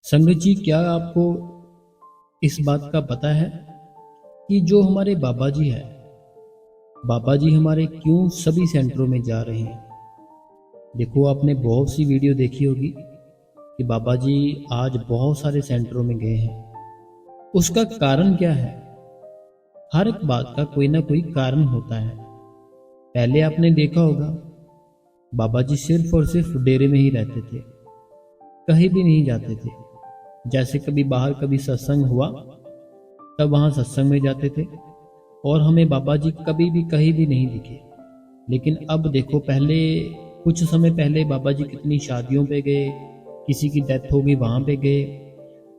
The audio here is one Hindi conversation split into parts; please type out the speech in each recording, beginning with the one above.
संगत जी, क्या आपको इस बात का पता है कि जो हमारे बाबा जी है, बाबा जी हमारे क्यों सभी सेंटरों में जा रहे हैं? देखो, आपने बहुत सी वीडियो देखी होगी कि बाबा जी आज बहुत सारे सेंटरों में गए हैं। उसका कारण क्या है? हर एक बात का कोई ना कोई कारण होता है। पहले आपने देखा होगा, बाबा जी सिर्फ और सिर्फ डेरे में ही रहते थे, कहीं भी नहीं जाते थे। जैसे कभी बाहर कभी सत्संग हुआ तब वहाँ सत्संग में जाते थे, और हमें बाबा जी कभी भी कहीं भी नहीं दिखे। लेकिन अब देखो, पहले कुछ समय पहले बाबा जी कितनी शादियों पे गए, किसी की डेथ हो गई वहाँ पे गए।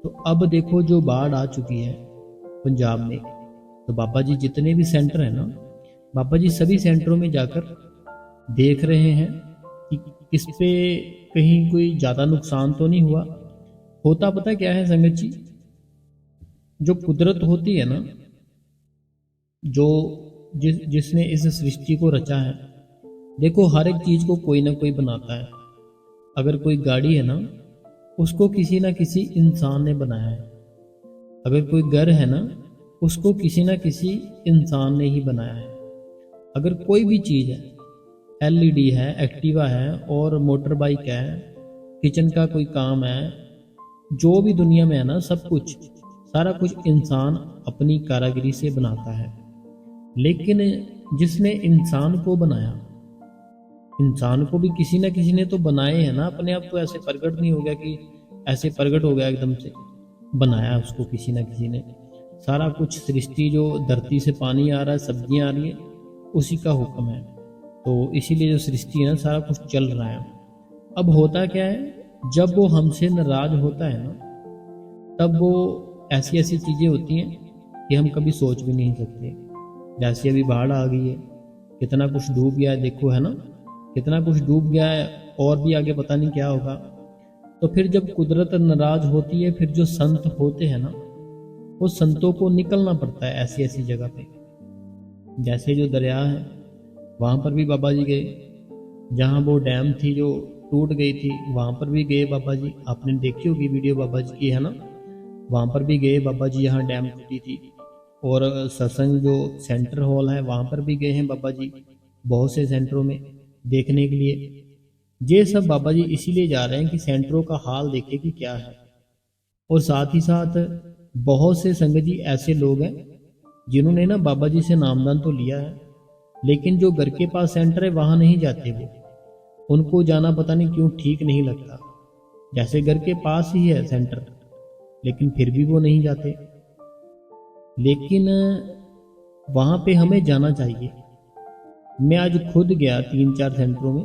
तो अब देखो, जो बाढ़ आ चुकी है पंजाब में, तो बाबा जी जितने भी सेंटर है ना, बाबा जी सभी सेंटरों में जाकर देख रहे हैं कि किस पे कहीं कोई ज़्यादा नुकसान तो नहीं हुआ। होता पता क्या है संगत जी, जो कुदरत होती है ना, जो जिसने इस सृष्टि को रचा है, देखो हर एक चीज को कोई ना कोई बनाता है। अगर कोई गाड़ी है ना, उसको किसी ना किसी इंसान ने बनाया है। अगर कोई घर है ना, उसको किसी ना किसी इंसान ने ही बनाया है। अगर कोई भी चीज है, एलईडी है, एक्टिवा है और मोटर बाइक है, किचन का कोई काम है, जो भी दुनिया में है ना, सब कुछ सारा कुछ इंसान अपनी कारीगरी से बनाता है। लेकिन जिसने इंसान को बनाया, इंसान को भी किसी न किसी ने तो बनाए है ना। अपने आप तो ऐसे प्रकट नहीं हो गया कि ऐसे प्रकट हो गया एकदम से, बनाया उसको किसी न किसी ने। सारा कुछ सृष्टि, जो धरती से पानी आ रहा है, सब्जियां आ रही है, उसी का हुक्म है। तो इसीलिए जो सृष्टि है ना, सारा कुछ चल रहा है। अब होता क्या है, जब वो हमसे नाराज होता है ना, तब वो ऐसी ऐसी चीजें होती हैं कि हम कभी सोच भी नहीं सकते। जैसे अभी बाढ़ आ गई है, कितना कुछ डूब गया है, देखो है ना, कितना कुछ डूब गया है, और भी आगे पता नहीं क्या होगा। तो फिर जब कुदरत नाराज होती है, फिर जो संत होते हैं ना, वो संतों को निकलना पड़ता है ऐसी ऐसी जगह पे। जैसे जो दरिया है, वहां पर भी बाबा जी गए। जहाँ वो डैम थी जो टूट गई थी, वहां पर भी गए बाबा जी। आपने देखी होगी वीडियो बाबा जी की, है ना। वहां पर भी गए बाबा जी, यहाँ डैम टूटी थी। और सत्संग जो सेंटर हॉल है, वहां पर भी गए हैं बाबा जी, बहुत से सेंटरों में देखने के लिए। ये सब बाबा जी इसीलिए जा रहे हैं कि सेंटरों का हाल देखे कि क्या है। और साथ ही साथ बहुत से संगत जी ऐसे लोग हैं जिन्होंने ना बाबा जी से नामदान तो लिया है, लेकिन जो घर के पास सेंटर है वहां नहीं जाते वो। उनको जाना पता नहीं क्यों ठीक नहीं लगता। जैसे घर के पास ही है सेंटर, लेकिन फिर भी वो नहीं जाते। लेकिन वहां पे हमें जाना चाहिए। मैं आज खुद गया 3-4 सेंटरों में।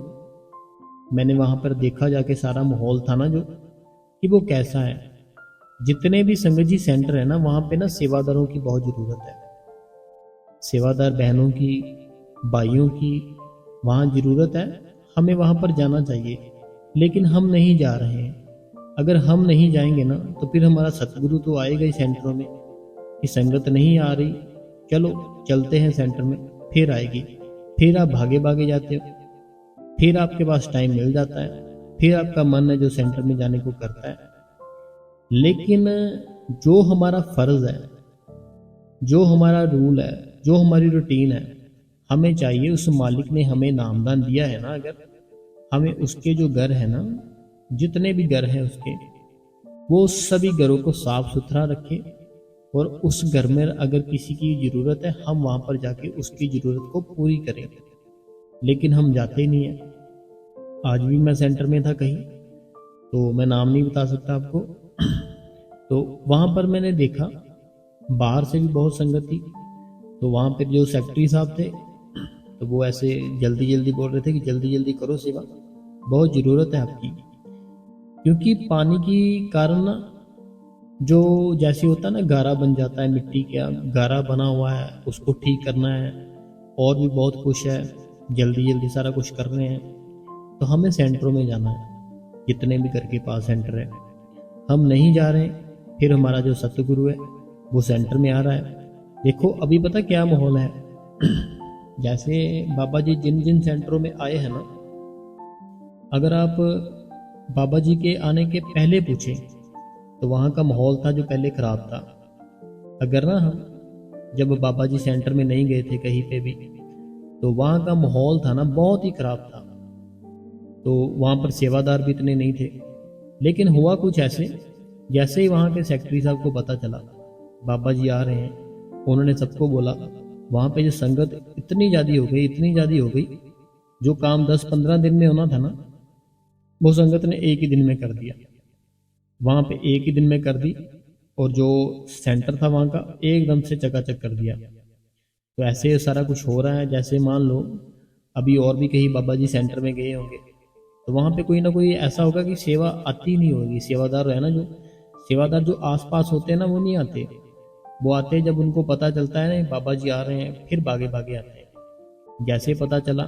मैंने वहां पर देखा जाके, सारा माहौल था ना जो, कि वो कैसा है। जितने भी संगत जी सेंटर है ना, वहां पे ना सेवादारों की बहुत जरूरत है। सेवादार बहनों की, भाइयों की वहां जरूरत है। हमें वहां पर जाना चाहिए, लेकिन हम नहीं जा रहे हैं। अगर हम नहीं जाएंगे ना, तो फिर हमारा सतगुरु तो आएगा ही सेंटरों में कि संगत नहीं आ रही, चलो चलते हैं सेंटर में। फिर आएगी, फिर आप भागे भागे जाते हो, फिर आपके पास टाइम मिल जाता है, फिर आपका मन है जो सेंटर में जाने को करता है। लेकिन जो हमारा फर्ज है, जो हमारा रूल है, जो हमारी रूटीन है, हमें चाहिए, उस मालिक ने हमें नामदान दिया है ना, अगर हमें उसके जो घर है ना, जितने भी घर हैं उसके, वो सभी घरों को साफ सुथरा रखे। और उस घर में अगर किसी की जरूरत है, हम वहां पर जाके उसकी जरूरत को पूरी करें। लेकिन हम जाते ही नहीं है। आज भी मैं सेंटर में था कहीं, तो मैं नाम नहीं बता सकता आपको। तो वहां पर मैंने देखा, बाहर से भी बहुत संगत थी। तो वहां पर जो सेक्रेटरी साहब थे, तो वो ऐसे जल्दी जल्दी बोल रहे थे कि जल्दी जल्दी करो सेवा, बहुत जरूरत है आपकी। क्योंकि पानी की कारण ना, जो जैसे होता है ना, गारा बन जाता है, मिट्टी का गारा बना हुआ है, उसको ठीक करना है। और भी बहुत कुछ है, जल्दी जल्दी सारा कुछ कर रहे हैं। तो हमें सेंटरों में जाना है, जितने भी घर के पास सेंटर है। हम नहीं जा रहे हैं, फिर हमारा जो सतगुरु है वो सेंटर में आ रहा है। देखो अभी पता क्या माहौल है। जैसे बाबा जी जिन जिन सेंटरों में आए हैं ना, अगर आप बाबा जी के आने के पहले पूछें, तो वहाँ का माहौल था जो पहले ख़राब था। अगर ना हम जब बाबा जी सेंटर में नहीं गए थे कहीं पे भी, तो वहाँ का माहौल था ना बहुत ही ख़राब था। तो वहाँ पर सेवादार भी इतने नहीं थे। लेकिन हुआ कुछ ऐसे, जैसे ही वहाँ के सेक्रेटरी साहब को पता चला बाबा जी आ रहे हैं, उन्होंने सबको बोला। वहाँ पे जो संगत इतनी ज़्यादा हो गई, इतनी ज़्यादा हो गई, जो काम 10-15 दिन में होना था ना, वो संगत ने एक ही दिन में कर दिया। वहाँ पे एक ही दिन में कर दी, और जो सेंटर था वहाँ का एकदम से चकाचक कर दिया। तो ऐसे सारा कुछ हो रहा है। जैसे मान लो अभी और भी कहीं बाबा जी सेंटर में गए होंगे, तो वहाँ पे कोई ना कोई ऐसा होगा कि सेवा आती नहीं होगी। सेवादार है ना, जो सेवादार जो आसपास होते हैं ना, वो नहीं आते। वो आते हैं जब उनको पता चलता है ना बाबा जी आ रहे हैं, फिर भागे भागे आते हैं। जैसे पता चला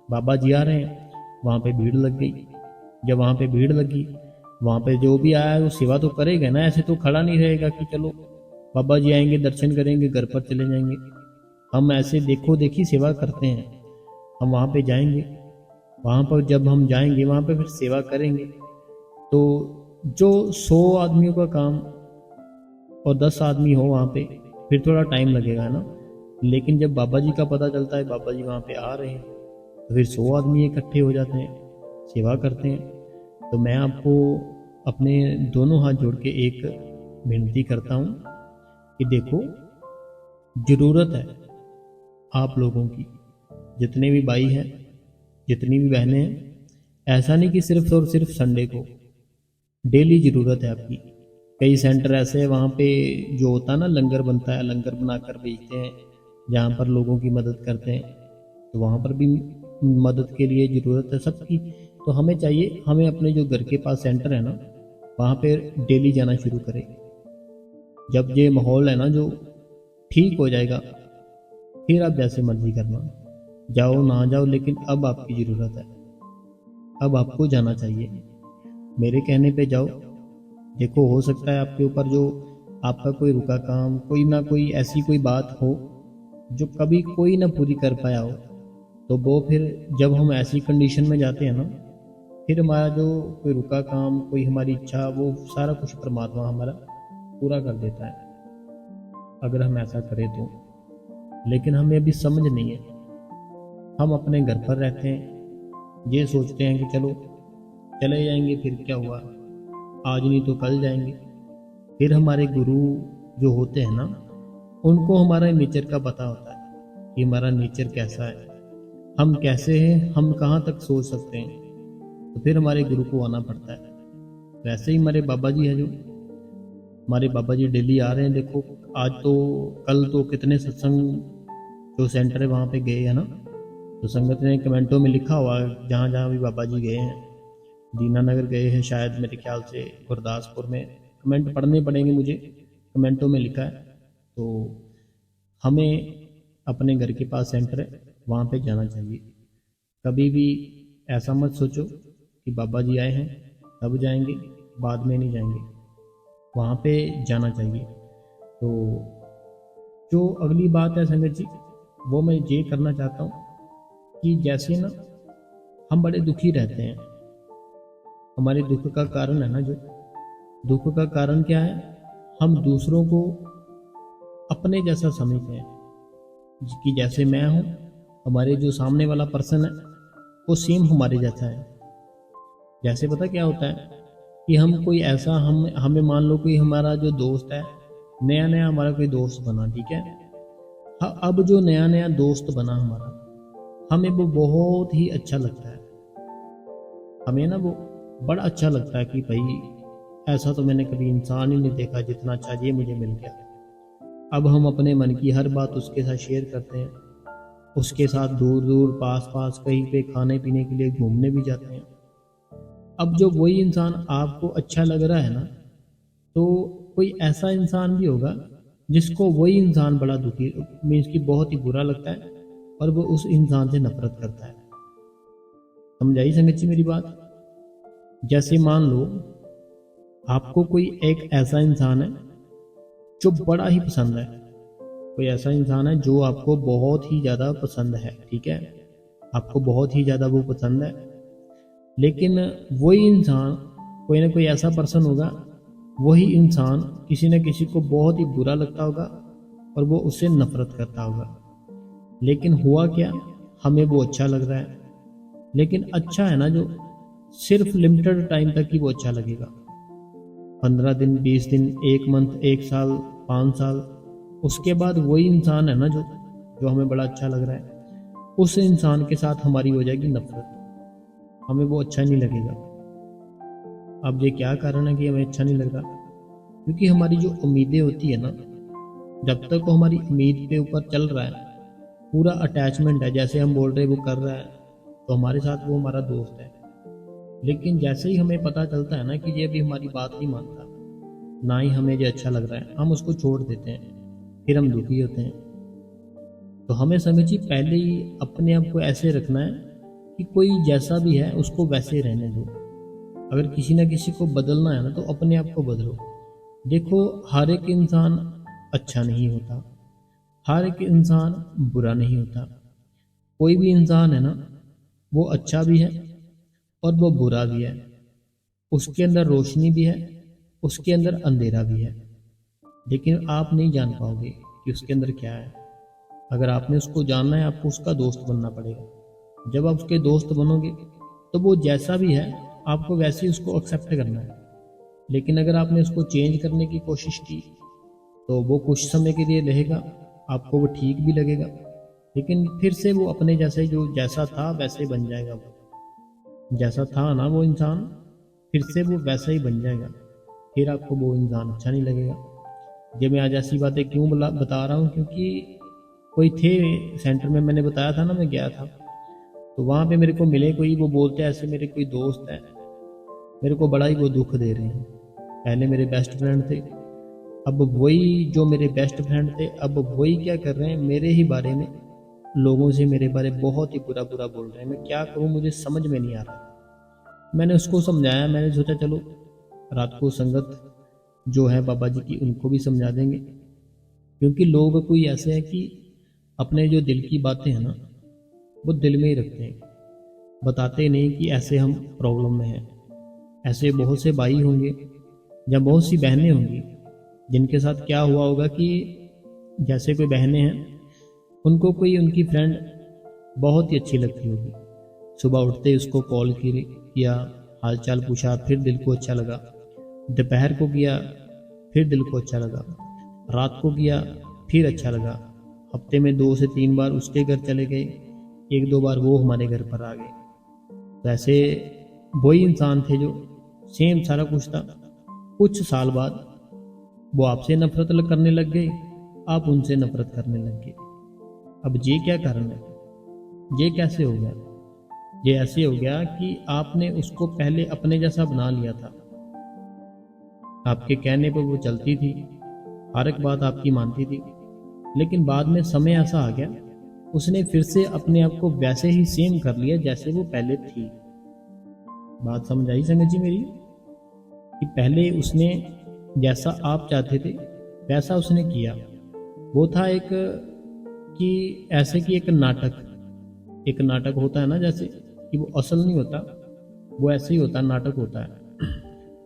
बाबा जी आ रहे हैं, वहाँ पे भीड़ लग गई। जब वहाँ पे भीड़ लगी, वहाँ पे जो भी आया वो सेवा तो करेगा ना, ऐसे तो खड़ा नहीं रहेगा कि चलो बाबा जी आएंगे दर्शन करेंगे घर पर चले जाएंगे। हम ऐसे देखो देखी सेवा करते हैं। हम वहाँ पे जाएंगे, वहाँ पर जब हम जाएंगे वहाँ पे फिर सेवा करेंगे। तो जो 100 आदमियों का काम और 10 आदमी हो वहाँ पे, फिर थोड़ा टाइम लगेगा ना। लेकिन जब बाबा जी का पता चलता है बाबा जी वहाँ पे आ रहे हैं, तो फिर 100 आदमी इकट्ठे हो जाते हैं, सेवा करते हैं। तो मैं आपको अपने दोनों हाथ जोड़ के एक विनती करता हूँ कि देखो, ज़रूरत है आप लोगों की, जितने भी भाई हैं, जितनी भी बहनें हैं, ऐसा नहीं कि सिर्फ और सिर्फ संडे को, डेली ज़रूरत है आपकी। कई सेंटर ऐसे हैं वहाँ पे जो होता है ना, लंगर बनता है, लंगर बनाकर बेचते हैं, जहाँ पर लोगों की मदद करते हैं। तो वहाँ पर भी मदद के लिए ज़रूरत है सबकी। तो हमें चाहिए, हमें अपने जो घर के पास सेंटर है ना, वहाँ पे डेली जाना शुरू करें। जब ये माहौल है ना जो ठीक हो जाएगा, फिर आप जैसे मर्जी करना, जाओ ना जाओ, लेकिन अब आपकी ज़रूरत है, अब आपको जाना चाहिए। मेरे कहने पे जाओ। देखो, हो सकता है आपके ऊपर जो आपका कोई रुका काम, कोई ना कोई ऐसी कोई बात हो जो कभी कोई ना पूरी कर पाया हो, तो वो फिर जब हम ऐसी कंडीशन में जाते हैं ना, फिर हमारा जो कोई रुका काम, कोई हमारी इच्छा, वो सारा कुछ परमात्मा हमारा पूरा कर देता है, अगर हम ऐसा करें तो। लेकिन हमें अभी समझ नहीं है। हम अपने घर पर रहते हैं, ये सोचते हैं कि चलो चले जाएंगे, फिर क्या हुआ, आज नहीं तो कल जाएंगे। फिर हमारे गुरु जो होते हैं ना, उनको हमारा नेचर का पता होता है कि हमारा नेचर कैसा है, हम कैसे हैं, हम कहाँ तक सोच सकते हैं। तो फिर हमारे गुरु को आना पड़ता है। वैसे ही हमारे बाबा जी हैं, जो हमारे बाबा जी डेली आ रहे हैं। देखो, आज तो कल तो कितने सत्संग जो सेंटर है वहाँ पे गए हैं ना, तो संगत ने कमेंटों में लिखा हुआ है, जहाँ जहाँ भी बाबा जी गए हैं, दीनानगर गए हैं शायद, मेरे ख्याल से गुरदासपुर में, कमेंट पढ़ने पड़ेंगे मुझे, कमेंटों में लिखा है। तो हमें अपने घर के पास सेंटर है, वहाँ पे जाना चाहिए। कभी भी ऐसा मत सोचो कि बाबा जी आए हैं तब जाएंगे, बाद में नहीं जाएंगे, वहाँ पे जाना चाहिए। तो जो अगली बात है संगत जी, वो मैं ये करना चाहता हूँ कि जैसे ना हम बड़े दुखी रहते हैं, हमारे दुख का कारण है ना, जो दुख का कारण क्या है, हम दूसरों को अपने जैसा समझते हैं कि जैसे मैं हूँ, हमारे जो सामने वाला पर्सन है वो सेम हमारे जैसा है। जैसे पता क्या होता है कि हम कोई ऐसा, हमें मान लो कोई हमारा जो दोस्त है, नया नया हमारा कोई दोस्त बना, ठीक है। अब जो नया नया दोस्त बना हमारा, हमें वो बहुत ही अच्छा लगता है। हमें ना वो बड़ा अच्छा लगता है कि भाई ऐसा तो मैंने कभी इंसान ही नहीं देखा जितना अच्छा ये मुझे मिल गया। अब हम अपने मन की हर बात उसके साथ शेयर करते हैं, उसके साथ दूर दूर पास पास कहीं पे खाने पीने के लिए घूमने भी जाते हैं। अब जो वही इंसान आपको अच्छा लग रहा है ना, तो कोई ऐसा इंसान भी होगा जिसको वही इंसान बड़ा दुखी, मीन्स की बहुत ही बुरा लगता है, और वो उस इंसान से नफरत करता है। समझाई संगत जी मेरी बात? जैसे मान लो आपको कोई एक ऐसा इंसान है जो बड़ा ही पसंद है, कोई ऐसा इंसान है जो आपको बहुत ही ज़्यादा पसंद है, ठीक है, आपको बहुत ही ज़्यादा वो पसंद है। लेकिन वही इंसान, कोई ना कोई ऐसा पर्सन होगा वही इंसान किसी न किसी को बहुत ही बुरा लगता होगा और वो उससे नफरत करता होगा। लेकिन हुआ क्या, हमें वो अच्छा लग रहा है। लेकिन अच्छा है ना जो, सिर्फ लिमिटेड टाइम तक ही वो अच्छा लगेगा। 15 दिन, 20 दिन, 1 मंथ, 1 साल, 5 साल, उसके बाद वही इंसान है ना जो जो हमें बड़ा अच्छा लग रहा है, उस इंसान के साथ हमारी हो जाएगी नफरत। हमें वो अच्छा नहीं लगेगा। अब ये क्या कारण है कि हमें अच्छा नहीं लग रहा? क्योंकि हमारी जो उम्मीदें होती है ना, जब तक वो हमारी उम्मीद के ऊपर चल रहा है, पूरा अटैचमेंट है, जैसे हम बोल रहे हैं वो कर रहा है, तो हमारे साथ वो हमारा दोस्त है। लेकिन जैसे ही हमें पता चलता है ना कि ये भी हमारी बात नहीं मानता, ना ही हमें ये अच्छा लग रहा है, हम उसको छोड़ देते हैं, फिर हम दुखी होते हैं। तो हमें समझिए पहले ही अपने आप को ऐसे रखना है कि कोई जैसा भी है उसको वैसे रहने दो। अगर किसी ना किसी को बदलना है ना तो अपने आप को बदलो। देखो, हर एक इंसान अच्छा नहीं होता, हर एक इंसान बुरा नहीं होता। कोई भी इंसान है ना, वो अच्छा भी है और वो बुरा भी है। उसके अंदर रोशनी भी है, उसके अंदर अंधेरा भी है। लेकिन आप नहीं जान पाओगे कि उसके अंदर क्या है। अगर आपने उसको जानना है, आपको उसका दोस्त बनना पड़ेगा। जब आप उसके दोस्त बनोगे तो वो जैसा भी है आपको वैसे ही उसको एक्सेप्ट करना है। लेकिन अगर आपने उसको चेंज करने की कोशिश की तो वो कुछ समय के लिए रहेगा, आपको वो ठीक भी लगेगा, लेकिन फिर से वो अपने जैसे, जो जैसा था वैसे बन जाएगा। वो जैसा था ना वो इंसान, फिर से वो वैसा ही बन जाएगा। फिर आपको वो इंसान अच्छा नहीं लगेगा। ये मैं आज ऐसी बातें क्यों बता रहा हूँ, क्योंकि कोई थे सेंटर में, मैंने बताया था ना, मैं गया था तो वहाँ पे मेरे को मिले कोई, वो बोलते ऐसे मेरे कोई दोस्त है, मेरे को बड़ा ही वो दुख दे रहे हैं। पहले मेरे बेस्ट फ्रेंड थे, अब वही जो मेरे बेस्ट फ्रेंड थे, अब वही क्या कर रहे हैं, मेरे ही बारे में लोगों से मेरे बारे बहुत ही बुरा बुरा बोल रहे हैं। मैं क्या करूं, मुझे समझ में नहीं आ रहा। मैंने उसको समझाया, मैंने सोचा चलो रात को संगत जो है बाबा जी की, उनको भी समझा देंगे। क्योंकि लोग कोई ऐसे हैं कि अपने जो दिल की बातें हैं ना, वो दिल में ही रखते हैं, बताते नहीं कि ऐसे हम प्रॉब्लम में हैं। ऐसे बहुत से भाई होंगे या बहुत सी बहनें होंगी जिनके साथ क्या हुआ होगा कि जैसे कोई बहनें हैं, उनको कोई उनकी फ्रेंड बहुत ही अच्छी लगती होगी, सुबह उठते ही उसको कॉल किया, हाल चाल पूछा, फिर दिल को अच्छा लगा। दोपहर को किया, फिर दिल को अच्छा लगा। रात को किया, फिर अच्छा लगा। हफ्ते में 2 से 3 बार उसके घर चले गए, 1-2 बार वो हमारे घर पर आ गए। तो ऐसे वही इंसान थे जो सेम सारा कुछ था। कुछ साल बाद वो आपसे नफरत करने लग गए, आप उनसे नफरत करने लग गए। अब ये क्या कारण है, ये कैसे हो गया? ये ऐसे हो गया कि आपने उसको पहले अपने जैसा बना लिया था। आपके कहने पर वो चलती थी, हर एक बात आपकी मानती थी। लेकिन बाद में समय ऐसा आ गया, उसने फिर से अपने आप को वैसे ही सेम कर लिया जैसे वो पहले थी। बात समझ आई संगत जी मेरी? कि पहले उसने जैसा आप चाहते थे वैसा उसने किया। वो था एक, कि ऐसे कि एक नाटक होता है ना, जैसे कि वो असल नहीं होता, वो ऐसे ही होता है, नाटक होता है।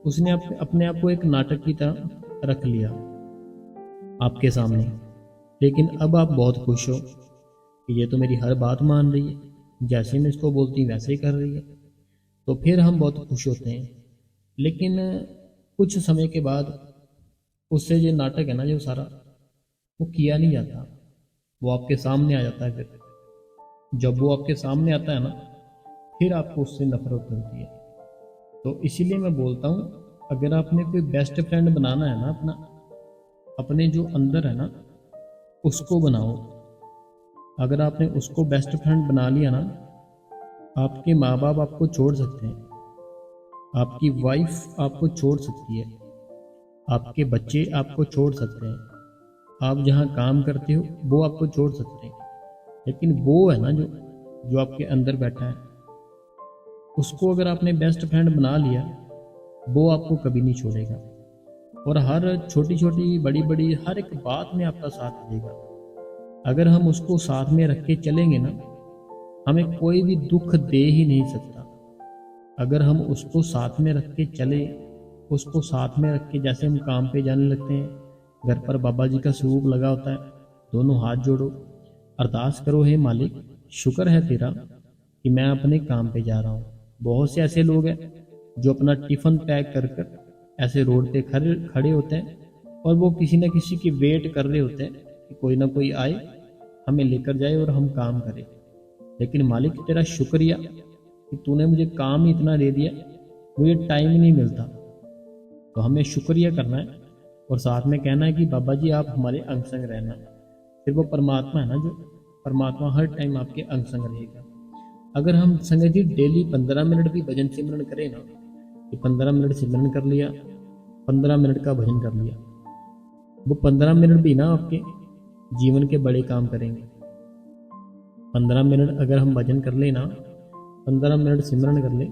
उसने अपने आप को एक नाटक की तरह रख लिया आपके सामने। लेकिन अब आप बहुत खुश हो कि ये तो मेरी हर बात मान रही है, जैसे मैं इसको बोलती वैसे ही कर रही है, तो फिर हम बहुत खुश होते हैं। लेकिन कुछ समय के बाद उससे जो नाटक है ना, जो सारा, वो किया नहीं जाता, वो आपके सामने आ जाता है। फिर जब वो आपके सामने आता है ना, फिर आपको उससे नफरत होती है। तो इसीलिए मैं बोलता हूँ, अगर आपने कोई बेस्ट फ्रेंड बनाना है ना अपना, अपने जो अंदर है ना उसको बनाओ। अगर आपने उसको बेस्ट फ्रेंड बना लिया ना, आपके माँ बाप आपको छोड़ सकते हैं, आपकी वाइफ आपको छोड़ सकती है, आपके बच्चे आपको छोड़ सकते हैं, आप जहाँ काम करते हो वो आपको छोड़ सकते हैं। लेकिन वो है ना जो जो आपके अंदर बैठा है, उसको अगर आपने बेस्ट फ्रेंड बना लिया, वो आपको कभी नहीं छोड़ेगा और हर छोटी छोटी बड़ी बड़ी हर एक बात में आपका साथ देगा। अगर हम उसको साथ में रख के चलेंगे ना, हमें कोई भी दुख दे ही नहीं सकता। अगर हम उसको साथ में रख के चले उसको साथ में रख के जैसे हम काम पे जाने लगते हैं, घर पर बाबा जी का स्वरूप लगा होता है, दोनों हाथ जोड़ो, अरदास करो, हे मालिक शुक्र है तेरा कि मैं अपने काम पे जा रहा हूँ। बहुत से ऐसे लोग हैं जो अपना टिफिन पैक कर कर ऐसे रोड पे खड़े खड़े होते हैं और वो किसी न किसी की वेट कर रहे होते हैं कि कोई ना कोई आए, हमें लेकर जाए और हम काम करें। लेकिन मालिक तेरा शुक्रिया कि तूने मुझे काम ही इतना दे दिया, मुझे टाइम ही नहीं मिलता। तो हमें शुक्रिया करना है और साथ में कहना है कि बाबा जी आप हमारे अंग संग रहना। फिर वो परमात्मा है ना, जो परमात्मा हर टाइम आपके अंग संग रहेगा। अगर हम संगत जी डेली 15 मिनट भी भजन सिमरन करें ना, कि 15 मिनट सिमरन कर लिया, 15 मिनट का भजन कर लिया, वो 15 मिनट भी ना आपके जीवन के बड़े काम करेंगे। 15 मिनट अगर हम भजन कर ले ना, 15 मिनट सिमरन कर ले,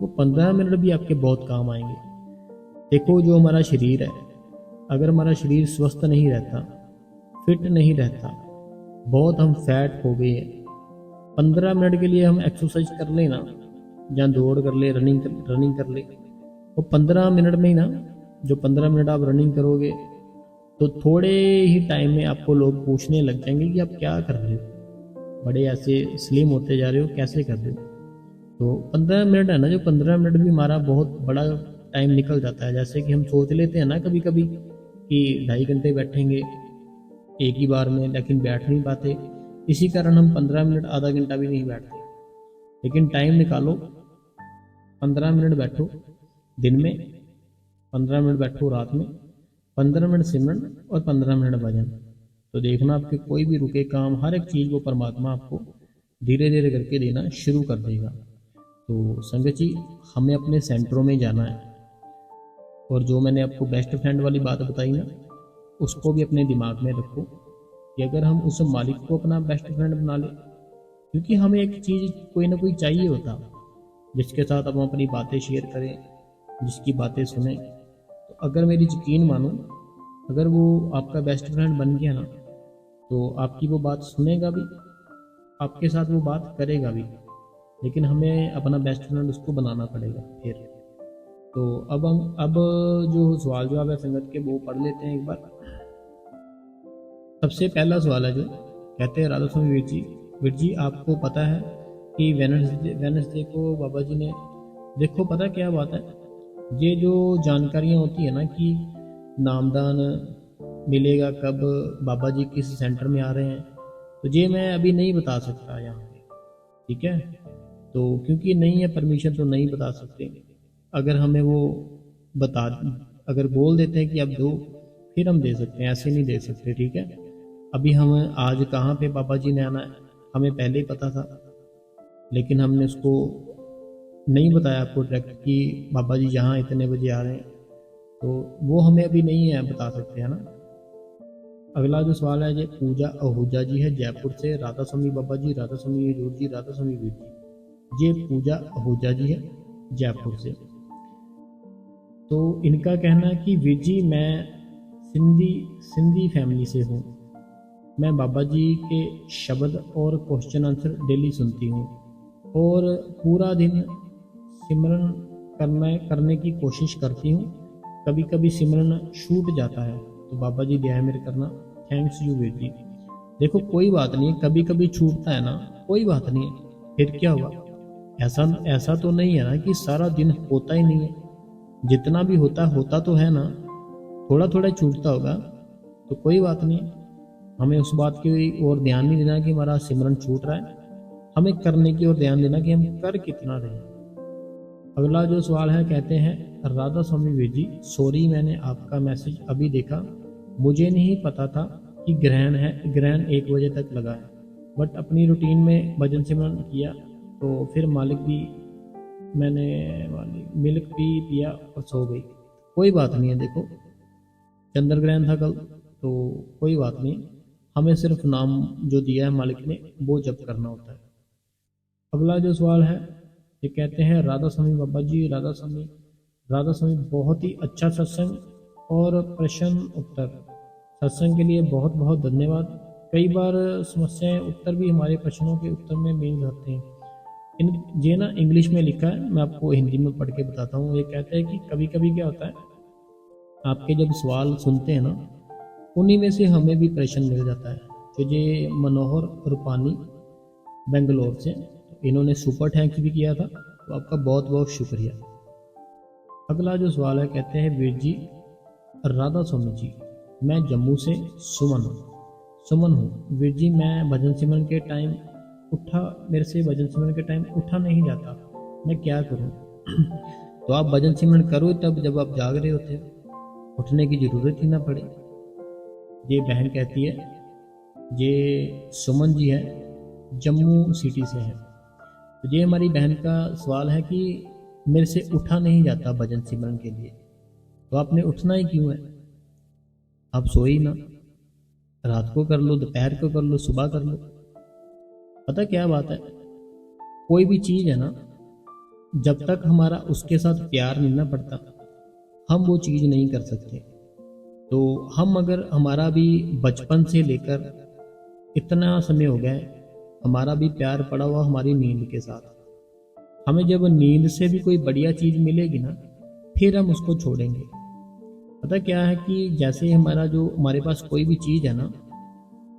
वो 15 मिनट भी आपके बहुत काम आएंगे। देखो जो हमारा शरीर है, अगर हमारा शरीर स्वस्थ नहीं रहता, फिट नहीं रहता, बहुत हम फैट हो गए हैं, 15 मिनट के लिए हम एक्सरसाइज कर ले ना, या दौड़ कर ले, रनिंग कर ले, वो 15 मिनट में ही ना, जो 15 मिनट आप रनिंग करोगे तो थोड़े ही टाइम में आपको लोग पूछने लग जाएंगे कि आप क्या कर रहे हो, बड़े ऐसे स्लिम होते जा रहे हो, कैसे कर रहे हो। तो 15 मिनट है ना, जो 15 मिनट भी हमारा बहुत बड़ा टाइम निकल जाता है। जैसे कि हम सोच लेते हैं ना कभी कभी कि 2.5 घंटे बैठेंगे एक ही बार में, लेकिन बैठ नहीं पाते। इसी कारण हम 15 मिनट, आधा घंटा भी नहीं बैठते। लेकिन टाइम निकालो, 15 मिनट बैठो दिन में, 15 मिनट बैठो रात में, 15 मिनट सिमरन और 15 मिनट भजन। तो देखना आपके कोई भी रुके काम, हर एक चीज़ वो परमात्मा आपको धीरे धीरे करके देना शुरू कर देगा। तो संगत जी हमें अपने सेंटरों में जाना है। और जो मैंने आपको बेस्ट फ्रेंड वाली बात बताई ना, उसको भी अपने दिमाग में रखो कि अगर हम उस मालिक को अपना बेस्ट फ्रेंड बना ले, क्योंकि हमें एक चीज़ कोई ना कोई चाहिए होता जिसके साथ हम अपनी बातें शेयर करें, जिसकी बातें सुने। तो अगर मेरी यकीन मानो, अगर वो आपका बेस्ट फ्रेंड बन गया ना, तो आपकी वो बात सुनेगा भी, आपके साथ वो बात करेगा भी। लेकिन हमें अपना बेस्ट फ्रेंड उसको बनाना पड़ेगा फिर। तो अब जो सवाल जवाब है संगत के, वो पढ़ लेते हैं एक बार। सबसे पहला सवाल है जो कहते हैं, राधा स्वामी वीर जी आपको पता है कि वेनसडे को बाबा जी ने, देखो पता क्या बात है, ये जो जानकारियाँ होती है ना कि नामदान मिलेगा कब, बाबा जी किस सेंटर में आ रहे हैं, तो ये मैं अभी नहीं बता सकता यहाँ पे, ठीक है। तो क्योंकि नहीं है परमिशन, तो नहीं बता सकते। अगर हमें वो बता, अगर बोल देते हैं कि अब दो, फिर हम दे सकते हैं, ऐसे नहीं दे सकते, ठीक है। अभी हम आज कहाँ पे बाबा जी ने आना है हमें पहले ही पता था, लेकिन हमने उसको नहीं बताया आपको डायरेक्ट कि बाबा जी यहाँ इतने बजे आ रहे हैं, तो वो हमें अभी नहीं है बता सकते, है ना। अगला जो सवाल है ये पूजा आहूजा जी है जयपुर से, राधा स्वामी बाबा जी, राधा स्वामी हजूर जी, राधा स्वामी वीर जी। ये पूजा आहूजा जी है जयपुर से। तो इनका कहना है कि वीर जी मैं सिंधी फैमिली से हूँ, मैं बाबा जी के शब्द और क्वेश्चन आंसर डेली सुनती हूँ और पूरा दिन सिमरन करने की कोशिश करती हूँ। कभी कभी सिमरन छूट जाता है तो बाबा जी दया मेरे करना, थैंक्स यू वीर जी। देखो कोई बात नहीं है, कभी कभी छूटता है ना, कोई बात नहीं है, फिर क्या हुआ। ऐसा तो नहीं है ना कि सारा दिन होता ही नहीं है, जितना भी होता तो है ना, थोड़ा थोड़ा छूटता होगा, तो कोई बात नहीं। हमें उस बात की ओर ध्यान नहीं देना कि हमारा सिमरन छूट रहा है, हमें करने की ओर ध्यान देना कि हम कर कितना रहे। अगला जो सवाल है कहते हैं, राधा स्वामी वीर जी सॉरी मैंने आपका मैसेज अभी देखा, मुझे नहीं पता था कि ग्रहण है, ग्रहण 1 बजे तक लगा है, बट अपनी रूटीन में भजन सिमरन किया तो फिर मैंने मिल्क भी पिया और सो गई। कोई बात नहीं है, देखो चंद्र ग्रहण था कल, तो कोई बात नहीं, हमें सिर्फ नाम जो दिया है मालिक ने वो जप करना होता है। अगला जो सवाल है ये कहते हैं, राधा स्वामी बाबा जी, राधा स्वामी बहुत ही अच्छा सत्संग और प्रश्न उत्तर, सत्संग के लिए बहुत बहुत धन्यवाद। कई बार समस्याएं उत्तर भी हमारे प्रश्नों के उत्तर में मिल जाते हैं, इन ये ना इंग्लिश में लिखा है, मैं आपको हिंदी में पढ़ के बताता हूँ। ये कहता है कि कभी कभी क्या होता है, आपके जब सवाल सुनते हैं ना, उन्हीं में से हमें भी प्रश्न मिल जाता है। तो ये मनोहर रूपानी बेंगलोर से, इन्होंने सुपर थैंक्स भी किया था, तो आपका बहुत बहुत शुक्रिया। अगला जो सवाल है, कहते हैं वीर जी राधा स्वामी जी, मैं जम्मू से सुमन हूँ वीर जी, मैं भजन सिमरन के टाइम उठा मेरे से भजन सिमरन के टाइम उठा नहीं जाता, मैं क्या करूँ? तो आप भजन सिमरन करो तब जब आप जाग रहे होते हो, उठने की ज़रूरत ही ना पड़े। ये बहन कहती है, ये सुमन जी है, जम्मू सिटी से है। तो ये हमारी बहन का सवाल है कि मेरे से उठा नहीं जाता भजन सिमरन के लिए, तो आपने उठना ही क्यों है? आप सोई ना, रात को कर लो, दोपहर को कर लो, सुबह कर लो। पता क्या बात है, कोई भी चीज़ है ना, जब तक हमारा उसके साथ प्यार नहीं ना पड़ता, हम वो चीज़ नहीं कर सकते। तो हम अगर हमारा भी बचपन से लेकर इतना समय हो गया है, हमारा भी प्यार पड़ा हुआ हमारी नींद के साथ, हमें जब नींद से भी कोई बढ़िया चीज़ मिलेगी ना, फिर हम उसको छोड़ेंगे। पता क्या है कि जैसे हमारे पास कोई भी चीज़ है ना,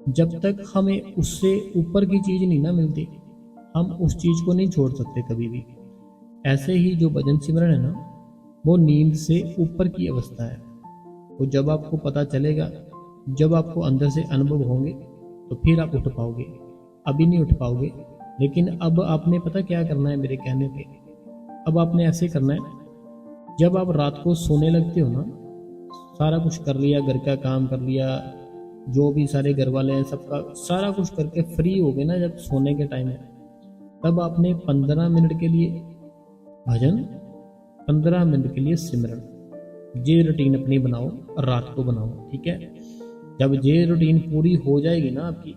जब तक हमें उससे ऊपर की चीज़ नहीं ना मिलती, हम उस चीज़ को नहीं छोड़ सकते कभी भी। ऐसे ही जो भजन सिमरन है ना, वो नींद से ऊपर की अवस्था है। तो जब आपको पता चलेगा, जब आपको अंदर से अनुभव होंगे, तो फिर आप उठ पाओगे। अभी नहीं उठ पाओगे। लेकिन अब आपने पता क्या करना है मेरे कहने पे, अब आपने ऐसे करना है, जब आप रात को सोने लगते हो ना, सारा कुछ कर लिया, घर का काम कर लिया, जो भी सारे घर वाले हैं सबका सारा कुछ करके फ्री हो गए ना, जब सोने के टाइम है, तब आपने 15 मिनट के लिए भजन, 15 मिनट के लिए सिमरन, ये रूटीन अपनी बनाओ, रात को बनाओ, ठीक है? जब ये रूटीन पूरी हो जाएगी ना आपकी,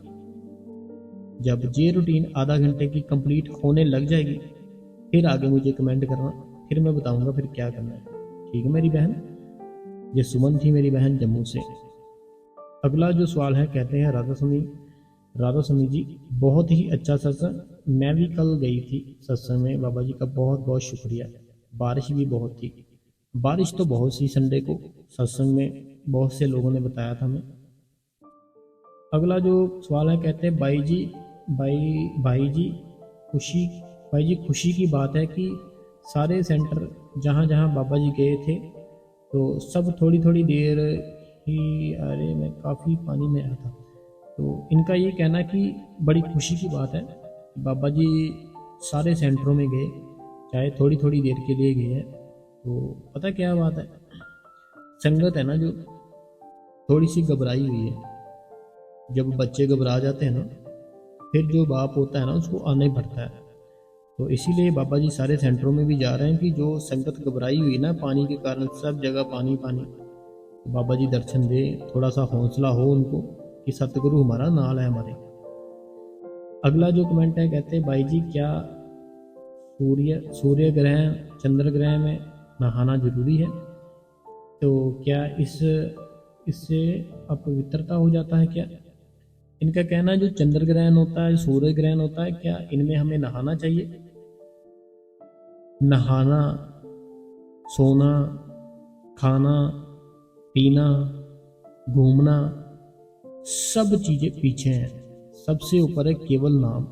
जब ये रूटीन आधा घंटे की कंप्लीट होने लग जाएगी, फिर आगे मुझे कमेंट करना, फिर मैं बताऊंगा फिर क्या करना है। ठीक है मेरी बहन? ये सुमन थी मेरी बहन जम्मू से। अगला जो सवाल है, कहते हैं राधा स्वामी जी, बहुत ही अच्छा सत्संग, मैं भी कल गई थी सत्संग में, बाबा जी का बहुत बहुत शुक्रिया। बारिश भी बहुत थी, बारिश तो बहुत सी संडे को सत्संग में बहुत से लोगों ने बताया था हमें। अगला जो सवाल है, कहते हैं भाई जी खुशी खुशी की बात है कि सारे सेंटर जहाँ जहाँ बाबा जी गए थे, तो सब थोड़ी थोड़ी देर ही, अरे मैं काफ़ी पानी में आया था। तो इनका ये कहना कि बड़ी खुशी की बात है, बाबा जी सारे सेंटरों में गए, चाहे थोड़ी थोड़ी देर के लिए गए हैं। तो पता क्या बात है, संगत है ना जो थोड़ी सी घबराई हुई है। जब बच्चे घबरा जाते हैं ना, फिर जो बाप होता है ना, उसको आना ही पड़ता है। तो इसीलिए बाबा जी सारे सेंटरों में भी जा रहे हैं कि जो संगत घबराई हुई ना पानी के कारण, सब जगह पानी पानी, तो बाबा जी दर्शन दे, थोड़ा सा हौसला हो उनको कि सतगुरु हमारा नाल है हमारे। अगला जो कमेंट है, कहते हैं भाई जी क्या सूर्य ग्रहण चंद्र ग्रहण में नहाना जरूरी है? तो क्या इससे अपवित्रता हो जाता है क्या? इनका कहना है जो चंद्र ग्रहण होता है, सूर्य ग्रहण होता है, क्या इनमें हमें नहाना चाहिए? नहाना, सोना, खाना, पीना, घूमना, सब चीजें पीछे हैं। सबसे ऊपर है केवल नाम,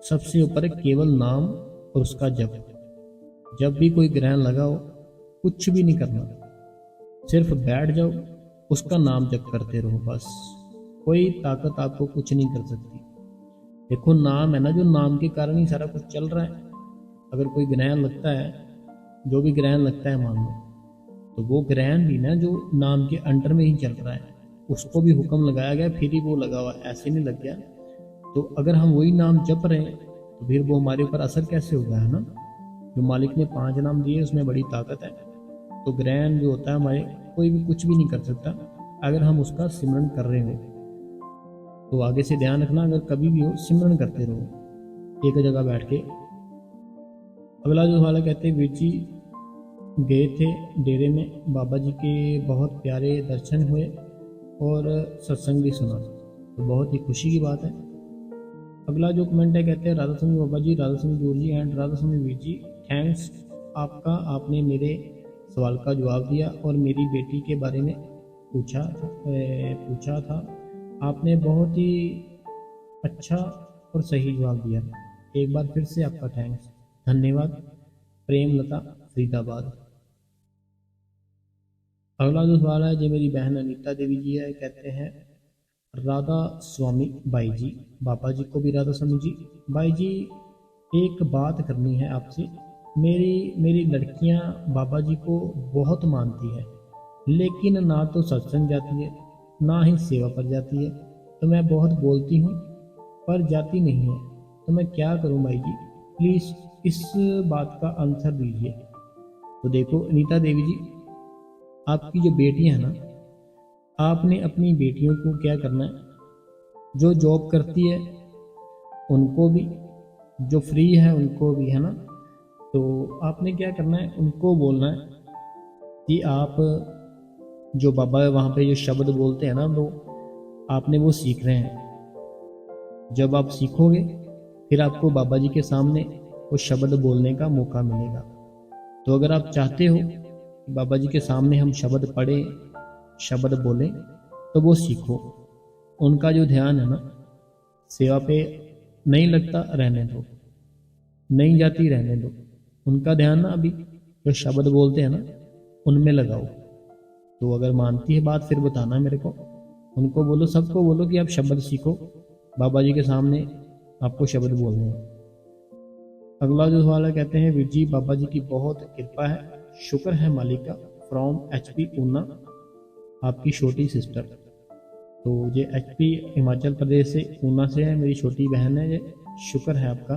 सबसे ऊपर है केवल नाम और उसका जप। जब भी कोई ग्रहण लगाओ, कुछ भी नहीं करना, सिर्फ बैठ जाओ, उसका नाम जप करते रहो बस। कोई ताकत आपको कुछ नहीं कर सकती। देखो नाम है ना, जो नाम के कारण ही सारा कुछ चल रहा है। अगर कोई ग्रहण लगता है, जो भी ग्रहण लगता है मान लो, तो वो ग्रहण भी ना जो नाम के अंडर में ही चल रहा है, उसको भी हुक्म लगाया गया, फिर ही वो लगा हुआ, ऐसे नहीं लग गया। तो अगर हम वही नाम जप रहे हैं, तो फिर वो हमारे ऊपर असर कैसे होगा, है ना? जो मालिक ने 5 नाम दिए, उसमें बड़ी ताकत है। तो ग्रहण जो होता है हमारे, कोई भी कुछ भी नहीं कर सकता अगर हम उसका सिमरन कर रहे हो। तो आगे से ध्यान रखना, अगर कभी भी हो सिमरन करते रहो एक जगह बैठ के। अगला जो सवाल है, कहते हैं वीर जी गए थे डेरे में, बाबा जी के बहुत प्यारे दर्शन हुए और सत्संग भी सुना, तो बहुत ही खुशी की बात है। अगला जो कमेंट है, कहते हैं राधा स्वामी बाबा जी, राधा स्वामी जोर जी एंड राधा स्वामी वीर जी, थैंक्स आपका, आपने मेरे सवाल का जवाब दिया और मेरी बेटी के बारे में पूछा था। आपने बहुत ही अच्छा और सही जवाब दिया। एक बार फिर से आपका थैंक्स, धन्यवाद। प्रेम लता, फरीदाबाद। अगला जो सवाल है जो मेरी बहन अनीता देवी जी है, कहते हैं राधा स्वामी बाई जी, बाबा जी को भी राधा स्वामी जी। बाई जी, एक बात करनी है आपसे। मेरी मेरी लड़कियां बाबा जी को बहुत मानती है, लेकिन ना तो सत्संग जाती है, ना ही सेवा पर जाती है। तो मैं बहुत बोलती हूँ पर जाती नहीं है, तो मैं क्या करूँ भाई जी? प्लीज़ इस बात का आंसर दीजिए। तो देखो अनीता देवी जी, आपकी जो बेटियां हैं ना, आपने अपनी बेटियों को क्या करना है, जो जॉब करती है उनको भी, जो फ्री है उनको भी, है ना। तो आपने क्या करना है, उनको बोलना है कि आप जो बाबा वहाँ पे जो शब्द बोलते हैं ना, वो आपने वो सीख रहे हैं। जब आप सीखोगे फिर आपको बाबा जी के सामने वो शब्द बोलने का मौका मिलेगा। तो अगर आप चाहते हो कि बाबा जी के सामने हम शब्द पढ़ें, शब्द बोलें, तो वो सीखो। उनका जो ध्यान है ना सेवा पे नहीं लगता, रहने दो, नहीं जाती, रहने दो। उनका ध्यान ना अभी जो शब्द बोलते हैं ना उनमें लगाओ। तो अगर मानती है बात फिर बताना मेरे को। उनको बोलो, सबको बोलो कि आप शब्द सीखो, बाबा जी के सामने आपको शब्द बोलने हैं। अगला जो सवाल है, कहते हैं वीर जी, बाबा जी की बहुत कृपा है, शुक्र है मालिक का। फ्रॉम HP ऊना, आपकी छोटी सिस्टर। तो ये HP हिमाचल प्रदेश से, ऊना से है, मेरी छोटी बहन है ये। शुक्र है आपका।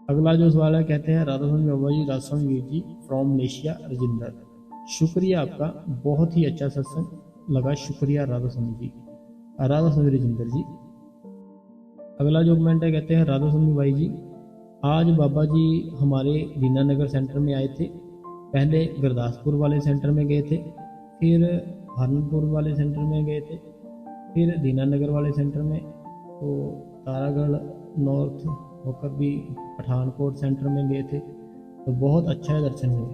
अगला जो सवाल है, कहते हैं राधा स्वामी बाबा जी, राधा स्वामी वीर जी, फ्रॉम मलेशिया, राजेंद्र। शुक्रिया आपका, बहुत ही अच्छा सत्संग लगा, शुक्रिया राधा स्वामी जी, राधा स्वामी राजेंद्र जी। अगला जो कमेंट है, कहते हैं राधा स्वामी भाई जी, आज बाबा जी हमारे दीनानगर सेंटर में आए थे। पहले गुरदासपुर वाले सेंटर में गए थे, फिर हरनपुर वाले सेंटर में गए थे, फिर दीनानगर वाले सेंटर में, तो तारागढ़ नॉर्थ होकर भी पठानकोट सेंटर में गए थे। तो बहुत अच्छा दर्शन हुए।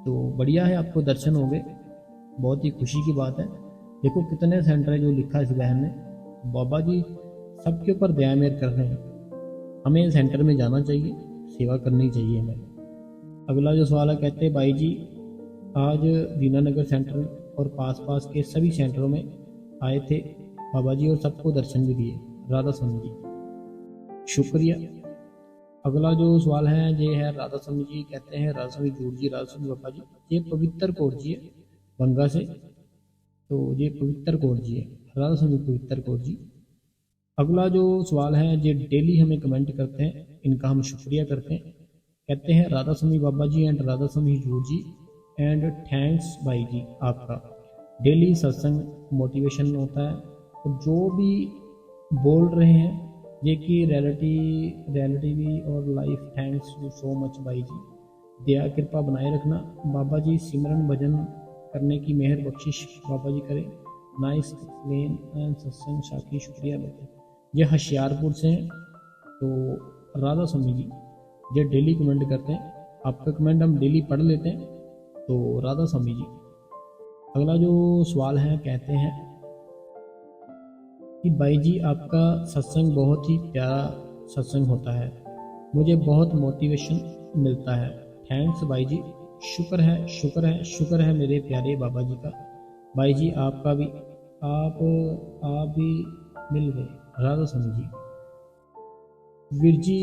तो बढ़िया है, आपको दर्शन हो गए, बहुत ही खुशी की बात है। देखो कितने सेंटर है जो लिखा इस बहन ने। बाबा जी सबके ऊपर दया मेहर कर रहे हैं, हमें सेंटर में जाना चाहिए, सेवा करनी चाहिए हमें। अगला जो सवाल है, कहते हैं भाई जी, आज दीनानगर सेंटर और पास के सभी सेंटरों में आए थे बाबा जी और सबको दर्शन भी दिए, राधा स्वामी जी, शुक्रिया। अगला जो सवाल है ये है राधा स्वामी जी, कहते हैं राधा स्वामी जोड़ जी, राधा स्वामी बाबा जी, ये पवित्र कौर जी है बंगा से। तो ये पवित्र कौर जी है, राधा स्वामी पवित्र कौर जी। अगला जो सवाल है ये डेली हमें कमेंट करते हैं, इनका हम शुक्रिया करते हैं। कहते हैं राधा स्वामी बाबा जी and Radha Swami Hazur ji and thanks भाई जी, आपका डेली सत्संग मोटिवेशन होता है। तो जो भी बोल रहे हैं ये कि रियलिटी और life, thanks you so much भाई जी, दया कृपा बनाए रखना बाबा जी, सिमरन भजन करने की मेहर बख्शिश बाबा जी करें। नाइस एक्सप्लेन एंड सत्संग साखी, शुक्रिया बेटे। ये होशियारपुर से हैं। तो राधा स्वामी जी ये डेली कमेंट करते हैं, आपका कमेंट हम डेली पढ़ लेते हैं। तो राधा स्वामी जी। अगला जो सवाल है, कहते हैं कि भाई जी आपका सत्संग बहुत ही प्यारा सत्संग होता है, मुझे बहुत मोटिवेशन मिलता है। थैंक्स भाई जी, शुक्र है, शुक्र है, शुक्र है मेरे प्यारे बाबा जी का। भाई जी आपका भी, आप भी मिल गए, राधा स्वामी जी। वीर जी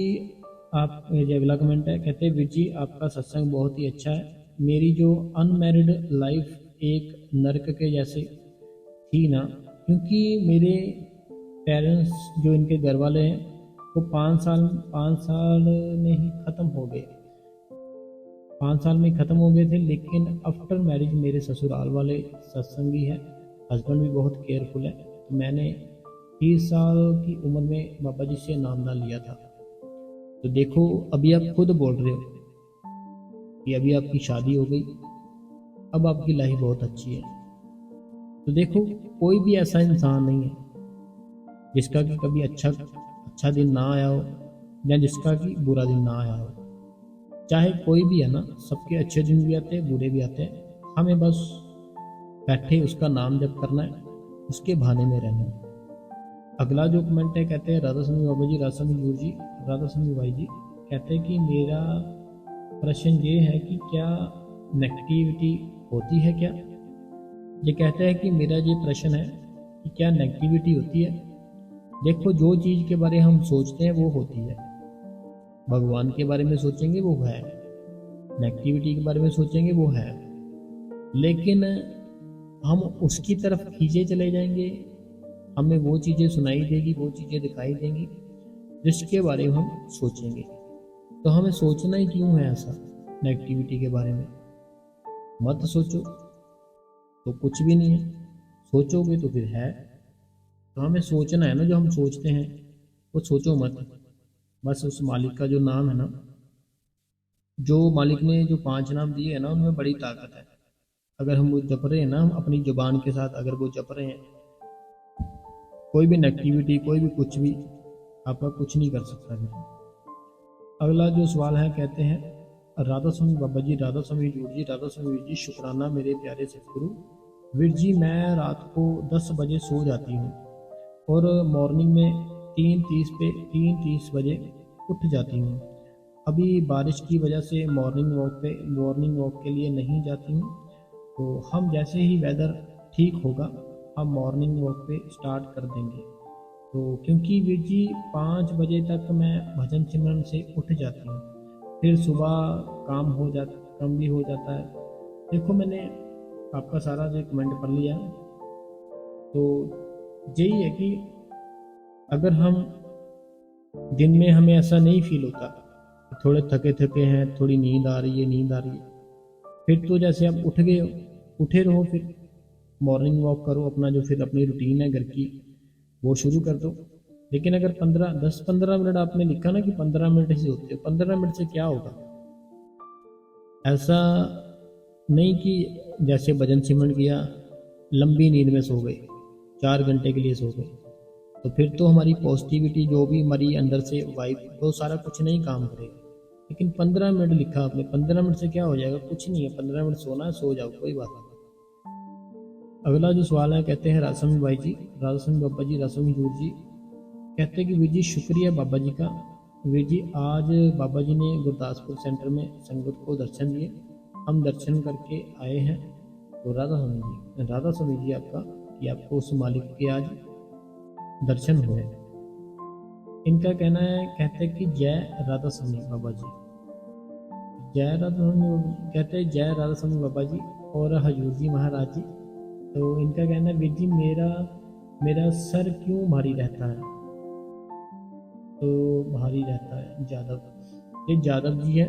आप, ये अगला कमेंट है, कहते हैं वीर जी आपका सत्संग बहुत ही अच्छा है। मेरी जो अनमैरिड लाइफ एक नरक के जैसे थी ना, क्योंकि मेरे पेरेंट्स जो इनके घर वाले हैं वो 5 साल में ही ख़त्म हो गए, 5 साल में ख़त्म हो गए थे। लेकिन आफ्टर मैरिज मेरे ससुराल वाले सत्संगी है, हस्बैंड भी बहुत केयरफुल है। तो मैंने 30 साल की उम्र में बाबा जी से नामदान लिया था। तो देखो अभी आप खुद बोल रहे हो कि अभी आपकी शादी हो गई, अब आपकी लाइफ बहुत अच्छी है। तो देखो कोई भी ऐसा इंसान नहीं है जिसका कि कभी अच्छा अच्छा दिन ना आया हो या जिसका कि बुरा दिन ना आया हो। चाहे कोई भी है ना, सबके अच्छे दिन भी आते हैं, बुरे भी आते हैं। हमें बस बैठे उसका नाम जप करना है, उसके बहाने में रहना है। अगला जो कमेंट है, कहते हैं राधा स्वामी बाबा जी, राधा स्वामी जूर जी, राधा स्वामी भाई जी, कहते हैं कि मेरा प्रश्न ये है कि क्या नेगेटिविटी होती है क्या। ये कहते हैं कि मेरा ये प्रश्न है कि क्या नेगेटिविटी होती है। देखो, जो चीज़ के बारे हम सोचते हैं वो होती है। भगवान के बारे में सोचेंगे वो है, नेगेटिविटी के बारे में सोचेंगे वो है, लेकिन हम उसकी तरफ खींचे चले जाएंगे, हमें वो चीज़ें सुनाई देगी, वो चीज़ें दिखाई देंगी जिसके बारे में हम सोचेंगे। तो हमें सोचना ही क्यों है ऐसा नेगेटिविटी के बारे में। मत सोचो तो कुछ भी नहीं है, सोचोगे तो फिर है। तो हमें सोचना है ना, जो हम सोचते हैं वो सोचो मत। बस उस मालिक का जो नाम है ना, जो मालिक ने जो 5 नाम दिए हैं ना, उनमें बड़ी ताकत है। अगर हम वो जप रहे हैं ना, हम अपनी जुबान के साथ अगर वो जप रहे हैं, कोई भी नेगेटिविटी, कोई भी कुछ भी आपका कुछ नहीं कर सकता है। अगला जो सवाल है, कहते हैं राधा स्वामी बाबा जी, राधा स्वामी जूर जी, राधा स्वामी वीर जी, शुक्राना मेरे प्यारे सतगुरु वीर जी। मैं रात को 10 बजे सो जाती हूँ और मॉर्निंग में 3:30 बजे उठ जाती हूँ। अभी बारिश की वजह से मॉर्निंग वॉक के लिए नहीं जाती हूँ। तो हम जैसे ही वेदर ठीक होगा, हम मॉर्निंग वॉक पे स्टार्ट कर देंगे। तो क्योंकि वीर जी 5 बजे तक मैं भजन सिमरन से उठ जाती हूँ, फिर सुबह काम भी हो जाता है। देखो, मैंने आपका सारा जो कमेंट पढ़ लिया, तो यही है कि अगर हम दिन में हमें ऐसा नहीं फील होता, थोड़े थके थके हैं, थोड़ी नींद आ रही है, फिर तो जैसे आप उठ गए हो, उठे रहो, फिर मॉर्निंग वॉक करो, अपना जो फिर अपनी रूटीन है घर की वो शुरू कर दो। लेकिन अगर 10-15 मिनट आपने लिखा ना कि 15 मिनट से होते हो, 15 मिनट से क्या होगा। ऐसा नहीं कि जैसे भजन सिमरन किया, लंबी नींद में सो गए, 4 घंटे के लिए सो गए, तो फिर तो हमारी पॉजिटिविटी जो भी हमारी अंदर से वाइब, वो सारा कुछ नहीं काम करेगा। लेकिन 15 मिनट लिखा आपने, 15 मिनट से क्या हो जाएगा, कुछ नहीं है। 15 मिनट सोना है, सो जाओ, कोई बात नहीं। अगला जो सवाल है, कहते हैं राधास्वामी भाई जी, राधास्वामी बाबा जी, राधास्वामी जूर जी, कहते हैं कि वीर जी शुक्रिया बाबा जी का। वीर जी, आज बाबा जी ने गुरदासपुर सेंटर में संगत को दर्शन दिए, हम दर्शन करके आए हैं। तो राधा स्वामी जी आपका, कि आपको उस मालिक के आज दर्शन हुए। इनका कहना है, कहते हैं कि जय राधा स्वामी बाबा जी, जय राधा स्वामी बाबा जी, कहते हैं जय राधा स्वामी बाबा जी और हजूर जी महाराज जी। तो इनका कहना है, वीर जी मेरा सर क्यों भारी रहता है। तो भारी रहता है जादव, ये जादव जी है।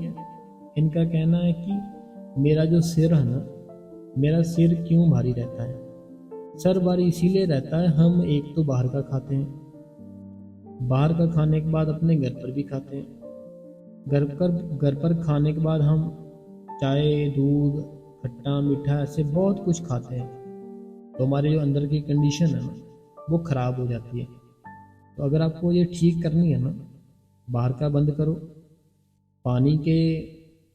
इनका कहना है कि मेरा जो सिर है ना, मेरा सिर क्यों भारी रहता है। सर भारी इसीलिए रहता है, हम एक तो बाहर का खाते हैं, बाहर का खाने के बाद अपने घर पर भी खाते हैं, घर पर खाने के बाद हम चाय, दूध, खट्टा मीठा ऐसे बहुत कुछ खाते हैं। तो हमारे जो अंदर की कंडीशन है ना, वो ख़राब हो जाती है। तो अगर आपको ये ठीक करनी है ना, बाहर का बंद करो, पानी के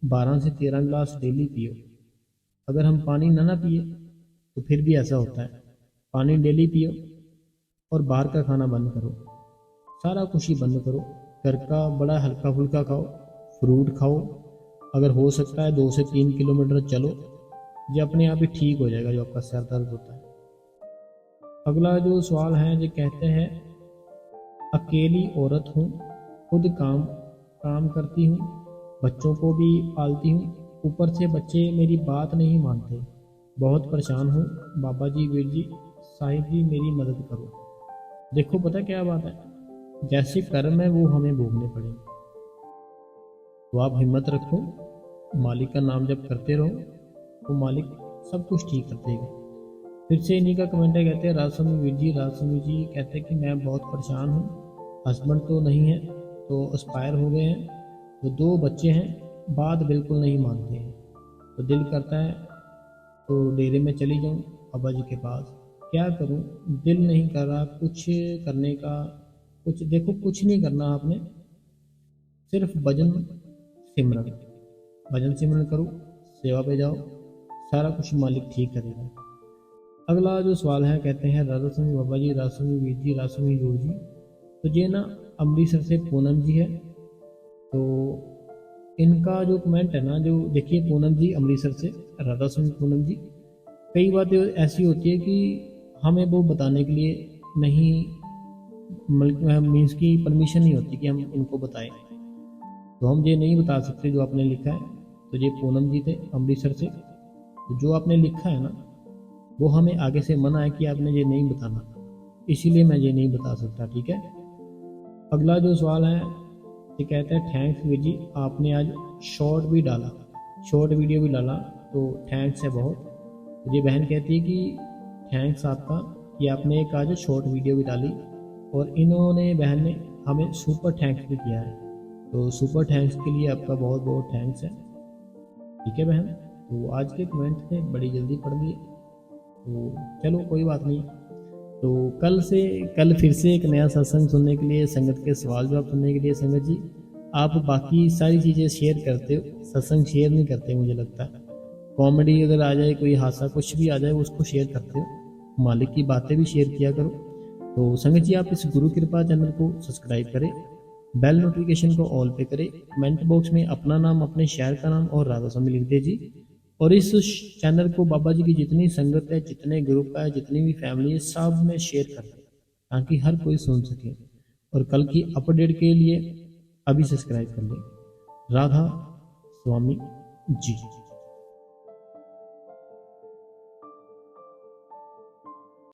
12 से 13 गिलास डेली पियो। अगर हम पानी ना पिए तो फिर भी ऐसा होता है, पानी डेली पियो और बाहर का खाना बंद करो, सारा कुछ ही बंद करो। घर का बड़ा हल्का फुल्का खाओ, फ्रूट खाओ, अगर हो सकता है 2 से 3 किलोमीटर चलो, ये अपने आप ही ठीक हो जाएगा जो आपका सर दर्द होता है। अगला जो सवाल है, जो कहते हैं अकेली औरत हूँ, खुद काम करती हूँ, बच्चों को भी पालती हूँ, ऊपर से बच्चे मेरी बात नहीं मानते, बहुत परेशान हूँ। बाबा जी, वीर जी, साहिब जी, मेरी मदद करो। देखो, पता क्या बात है, जैसे कर्म है वो हमें भोगने पड़े। तो आप हिम्मत रखो, मालिक का नाम जब करते रहो, तो मालिक सब कुछ ठीक कर देगा। फिर से इन्हीं का कमेंट है, कहते हैं राधास्वामी वीर जी, राधास्वामी जी, कहते हैं कि मैं बहुत परेशान हूँ, हस्बैंड तो नहीं है, तो एक्सपायर हो गए हैं, तो 2 बच्चे हैं, बात बिल्कुल नहीं मानते हैं। तो दिल करता है तो डेरे में चली जाऊँ बाबा जी के पास, क्या करूँ, दिल नहीं कर रहा कुछ करने का, कुछ देखो, कुछ नहीं करना आपने, सिर्फ भजन सिमरन करो, सेवा पे जाओ, सारा कुछ मालिक ठीक करेगा। अगला जो सवाल है, कहते हैं राधा स्वामी बाबा जी, राधा स्वामी वीर जी, राधा स्वामी जोर जी। तो ये ना अमृतसर से पूनम जी है। तो इनका जो कमेंट है ना, जो देखिए पूनम जी अमृतसर से, राधा स्वामी पूनम जी, कई बातें ऐसी होती है कि हमें वो बताने के लिए नहीं, मीन्स की परमिशन नहीं होती कि हम उनको बताएं, तो हम ये नहीं बता सकते जो आपने लिखा है। तो ये पूनम जी थे अमृतसर से। तो जो आपने लिखा है ना, वो हमें आगे से मना है कि आपने ये नहीं बताना, इसीलिए मैं ये नहीं बता सकता, ठीक है। अगला जो सवाल है, ये कहते हैं थैंक्स वीर जी, आपने आज शॉर्ट वीडियो भी डाला, तो थैंक्स है बहुत। तो ये बहन कहती है कि थैंक्स आपका कि आपने एक आज शॉर्ट वीडियो भी डाली, और इन्होंने बहन ने हमें सुपर थैंक्स भी किया है। तो सुपर थैंक्स के लिए आपका बहुत बहुत थैंक्स है, ठीक है बहन। तो आज के कमेंट थे, बड़ी जल्दी पढ़ लिए, तो चलो कोई बात नहीं। तो कल फिर से एक नया सत्संग सुनने के लिए, संगत के सवाल जवाब सुनने के लिए, संगत जी आप बाकी सारी चीज़ें शेयर करते हो, सत्संग शेयर नहीं करते, मुझे लगता है। कॉमेडी अगर आ जाए, कोई हादसा कुछ भी आ जाए, उसको शेयर करते हो, मालिक की बातें भी शेयर किया करो। तो संगत जी आप इस गुरु कृपा चैनल को सब्सक्राइब करें, बेल नोटिफिकेशन को ऑल पे करें, कमेंट बॉक्स में अपना नाम, अपने शहर का नाम और राधा स्वामी लिख दे जी। और इस चैनल को बाबा जी की जितनी संगत है, जितने ग्रुप है, जितनी भी फैमिली है, सब में शेयर कर दें ताकि हर कोई सुन सके। और कल की अपडेट के लिए अभी सब्सक्राइब कर लें। राधा स्वामी जी।